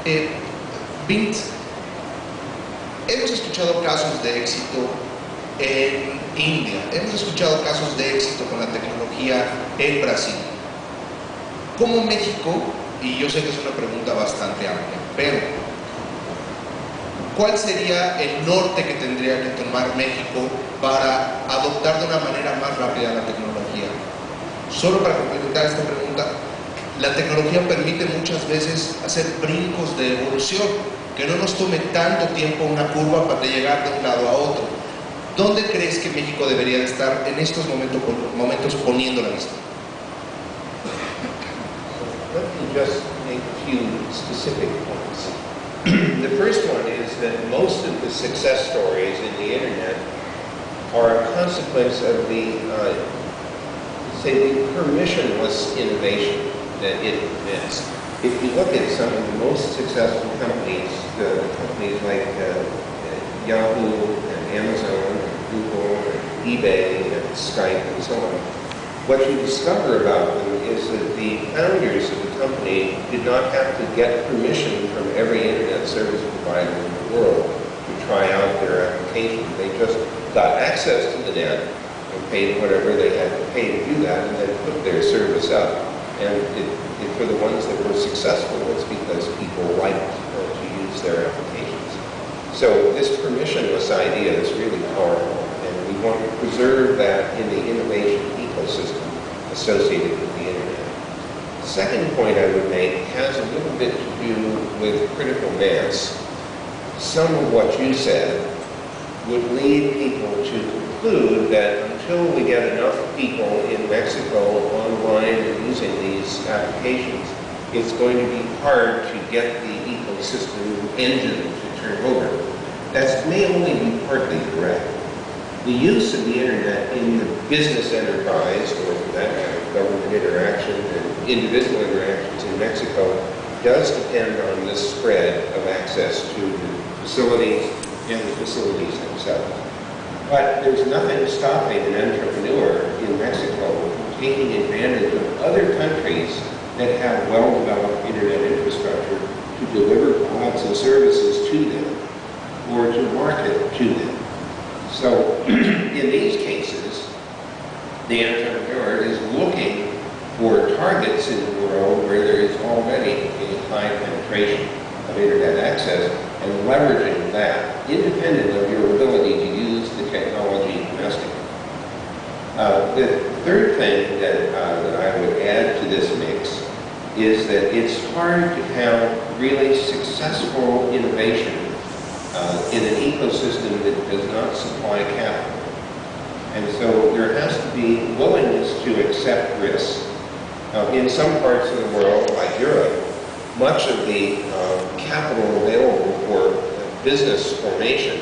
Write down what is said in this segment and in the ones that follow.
Vint, hemos escuchado casos de éxito en India, hemos escuchado casos de éxito con la tecnología en Brasil. ¿Cómo México, y yo sé que es una pregunta bastante amplia, pero ¿cuál sería el norte que tendría que tomar México para adoptar de una manera más rápida la tecnología? Solo para complementar esta pregunta, la tecnología permite muchas veces hacer brincos de evolución, que no nos tome tanto tiempo una curva para llegar de un lado a otro. ¿Dónde crees que México debería de estar en estos momentos poniendo la vista? Let me just make a few specific points. The first one is that most of the success stories in the internet are a consequence of the, say, the permissionless innovation that it permits. If you look at some of the most successful companies, the companies like Yahoo and Amazon and Google and eBay and Skype and so on, what you discover about them is that the founders of the company did not have to get permission from every internet service provider in the world to try out their application. They just got access to the net and paid whatever they had to pay to do that and then put their service up. And for the ones that were successful, it's because people liked to use their applications. So this permissionless idea is really powerful, and we want to preserve that in the innovation ecosystem associated with the internet. The second point I would make has a little bit to do with critical mass. Some of what you said would lead people to conclude that until we get enough people in Mexico online and using these applications, it's going to be hard to get the ecosystem engine to turn over. That may only be partly correct. The use of the internet in the business enterprise, or for that matter, government interaction and individual interactions in Mexico, does depend on the spread of access to the facilities and the facilities themselves. But there's nothing stopping an entrepreneur in Mexico from taking advantage of other countries that have well-developed internet infrastructure to deliver products and services to them or to market to them. So in these cases, the entrepreneur is looking for targets in the world where there is already a high penetration of internet access and leveraging that independent of your ability to use the technology domestically. The third thing that I would add to this mix is that it's hard to have really successful innovation in an ecosystem that does not supply capital. And so there has to be willingness to accept risk. In some parts of the world, like Europe, much of the capital available for business formation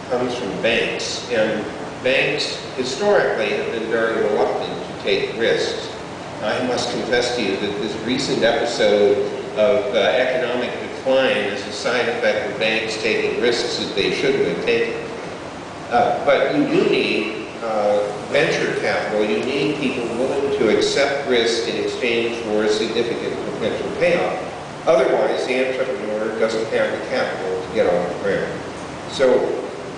comes from banks, and banks historically have been very reluctant to take risks. I must confess to you that this recent episode of economic decline is a side effect of banks taking risks that they shouldn't have taken. But you do need venture capital. You need people willing to accept risk in exchange for a significant potential payoff. Otherwise, the entrepreneur doesn't have the capital to get off the ground. So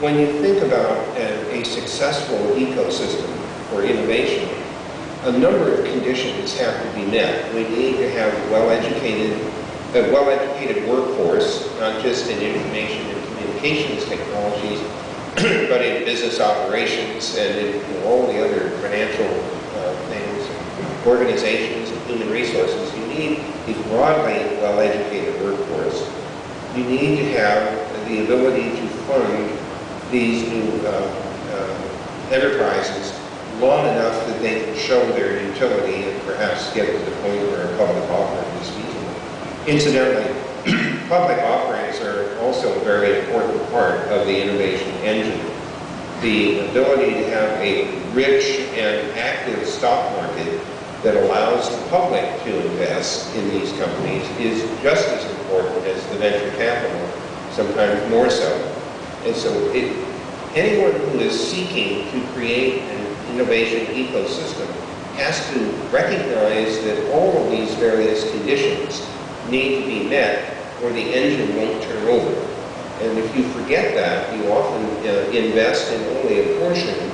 when you think about a successful ecosystem for innovation, a number of conditions have to be met. We need to have a well-educated workforce, not just in information and communications technologies, but in business operations and in all the other financial things, organizations and human resources. You need a broadly well-educated workforce. You need to have the ability to fund these new enterprises long enough that they can show their utility and perhaps get to the point where a public offering is feasible. Incidentally, public offerings are also a very important part of the innovation engine. The ability to have a rich and active stock market that allows the public to invest in these companies is just as important as the venture capital, sometimes more so. And so anyone who is seeking to create an innovation ecosystem has to recognize that all of these various conditions need to be met or the engine won't turn over. And if you forget that, you often invest in only a portion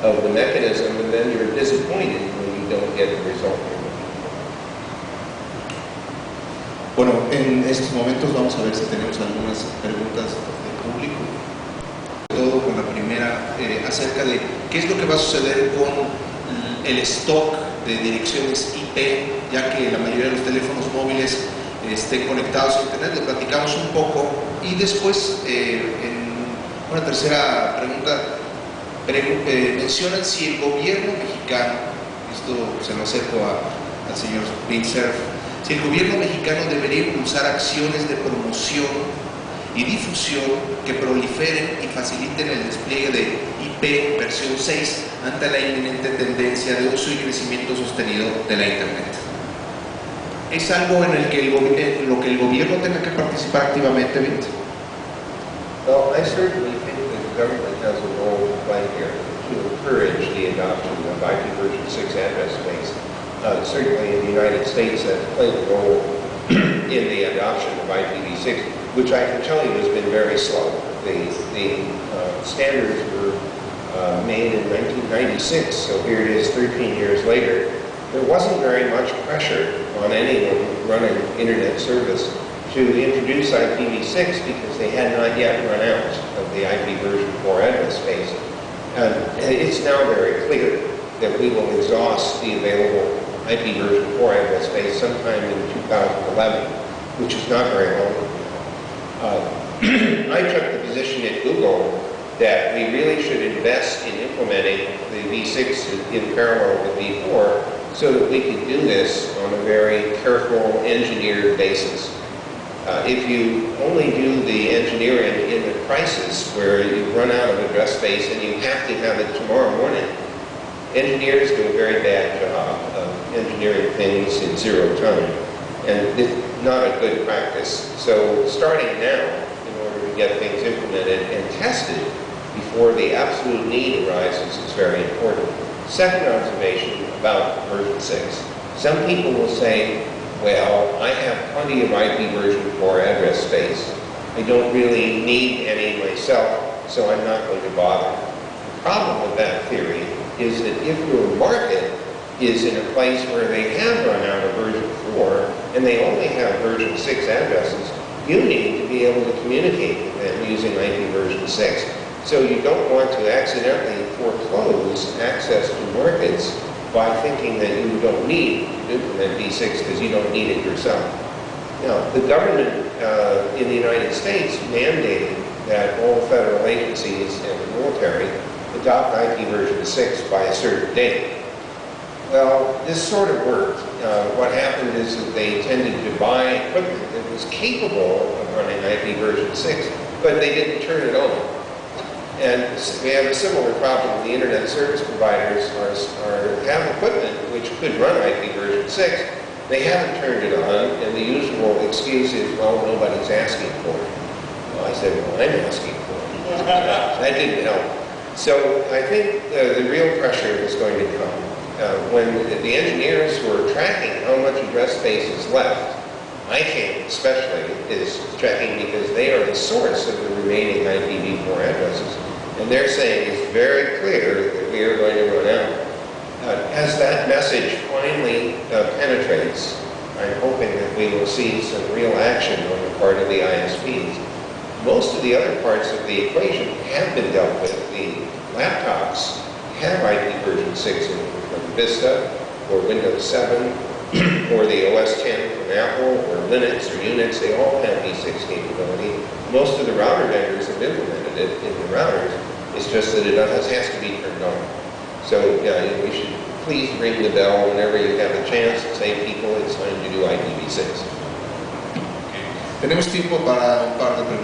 of the mechanism, and then you're disappointed when you don't get the result. Bueno, en estos momentos vamos a ver si tenemos algunas preguntas del público. Todo con la primera acerca de qué es lo que va a suceder con el stock de direcciones IP, ya que la mayoría de los teléfonos móviles estén conectados a internet. Le platicamos un poco y después en una tercera pregunta mencionan si el gobierno mexicano, esto se lo acerco al señor Vint Cerf, si el gobierno mexicano debería impulsar acciones de promoción y difusión que proliferen y faciliten el despliegue de IP versión 6 ante la inminente tendencia de uso y crecimiento sostenido de la Internet. ¿Es algo en lo que el gobierno tenga que participar activamente, Vint? Well, I certainly think that the government has a role to play here to encourage the adoption of IP version 6 address space. Certainly in the United States, that's played a role in the adoption of IPv6, which I can tell you has been very slow. The standards were made in 1996, so here it is 13 years later. There wasn't very much pressure on anyone running internet service to introduce IPv6 because they had not yet run out of the IP version 4 address space. And it's now very clear that we will exhaust the available IP version 4 address space sometime in 2011, which is not very long. I took the position at Google that we really should invest in implementing the V6 in parallel with V4 so that we can do this on a very careful, engineered basis. If you only do the engineering in a crisis where you run out of address space and you have to have it tomorrow morning, engineers do a very bad job of engineering things in zero time, and it's not a good practice. So starting now, in order to get things implemented and tested before the absolute need arises is very important. Second observation about version 6. Some people will say, well, I have plenty of IP version 4 address space. I don't really need any myself, so I'm not going to bother. The problem with that theory is that if your market is in a place where they have run out of version 4 and they only have version 6 addresses, you need to be able to communicate with them using IP version 6. So you don't want to accidentally foreclose access to markets by thinking that you don't need to implement V6 because you don't need it yourself. Now, the government in the United States mandated that all federal agencies and the military adopt IP version 6 by a certain date. Well, this sort of worked. What happened is that they tended to buy equipment that was capable of running IP version 6, but they didn't turn it on. And we have a similar problem. The internet service providers have equipment which could run IP version 6. They haven't turned it on, and the usual excuse is, well, nobody's asking for it. Well, I said, well, I'm asking for it. That didn't help. So I think the real pressure is going to come when the engineers who are tracking how much address space is left. ICANN especially is tracking because they are the source of the remaining IPv4 addresses. And they're saying it's very clear that we are going to run out. As that message finally penetrates, I'm hoping that we will see some real action on the part of the ISPs. Most of the other parts of the equation have been dealt with. The laptops have IP version 6 in them, from Vista or Windows 7 or the OS 10 from Apple or Linux or Unix. They all have V6 capability. Most of the router vendors have implemented it in the routers. It's just that it has to be turned on. So you should please ring the bell whenever you have a chance and say, people, it's time to do IPv6. Tenemos tiempo para un par de preguntas.